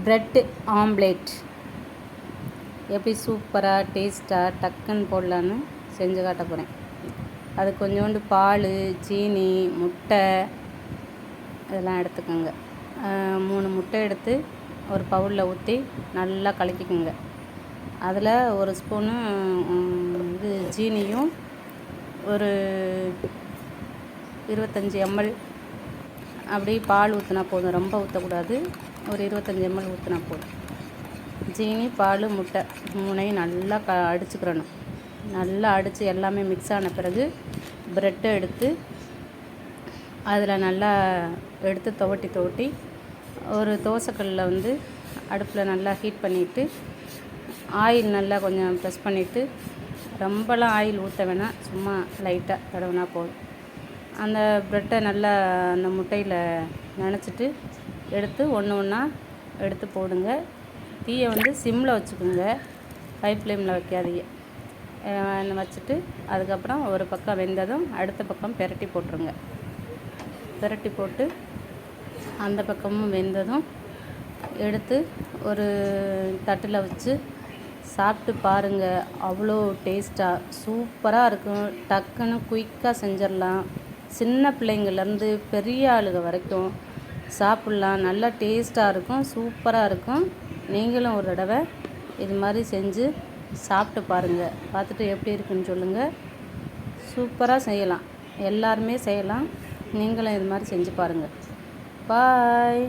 Bread omelette எப்படி சூப்பராக டேஸ்ட்டாக டக்குன்னு போடலான்னு செஞ்சு காட்ட போகிறேன். அது கொஞ்சோண்டு பால், சீனி, முட்டை இதெல்லாம் எடுத்துக்கோங்க. 3 முட்டை எடுத்து ஒரு பவுலில் ஊற்றி நல்லா கலக்கிக்கோங்க. அதில் ஒரு ஸ்பூனு சீனியும் ஒரு 25 ml அப்படி பால் ஊற்றினா போதும், ரொம்ப ஊற்றக்கூடாது. ஒரு 25 ml ஊற்றினா போதும். சீனி, பால், முட்டை 3ஐயும் நல்லா அடிச்சுக்கிறணும். நல்லா அடித்து எல்லாமே மிக்ஸ் ஆன பிறகு ப்ரெட்டை எடுத்து அதில் நல்லா எடுத்து துவட்டி ஒரு தோசைக்கல்லில் அடுப்பில் நல்லா ஹீட் பண்ணிவிட்டு ஆயில் நல்லா கொஞ்சம் ப்ரெஸ் பண்ணிவிட்டு, ரொம்பலாம் ஆயில் ஊற்ற வேணாம், சும்மா லைட்டாக தடவினா போதும். அந்த ப்ரெட்டை நல்லா அந்த முட்டையில் நனைச்சிட்டு எடுத்து ஒன்று ஒன்றா எடுத்து போடுங்க. தீயை சிம்மில் வச்சுக்கோங்க, ஹை ஃப்ளேமில் வைக்காதீங்க. வச்சுட்டு அதுக்கப்புறம் ஒரு பக்கம் வெந்ததும் அடுத்த பக்கம் பெரட்டி போட்டுருங்க. பெரட்டி போட்டு அந்த பக்கமும் வெந்ததும் எடுத்து ஒரு தட்டில் வச்சு சாப்பிட்டு பாருங்கள். அவ்வளோ டேஸ்ட்டாக சூப்பராக இருக்கும். டக்குன்னு குயிக்காக செஞ்சிடலாம். சின்ன பிள்ளைங்கள்லேருந்து பெரிய ஆளுங்க வரைக்கும் சாப்பிட்லாம். நல்லா டேஸ்ட்டாக இருக்கும், சூப்பராக இருக்கும். நீங்களும் ஒரு தடவை இது மாதிரி செஞ்சு சாப்பிட்டு பாருங்கள். பார்த்துட்டு எப்படி இருக்குன்னு சொல்லுங்கள். சூப்பராக செய்யலாம், எல்லாருமே செய்யலாம். நீங்களும் இது மாதிரி செஞ்சு பாருங்கள். பாய்.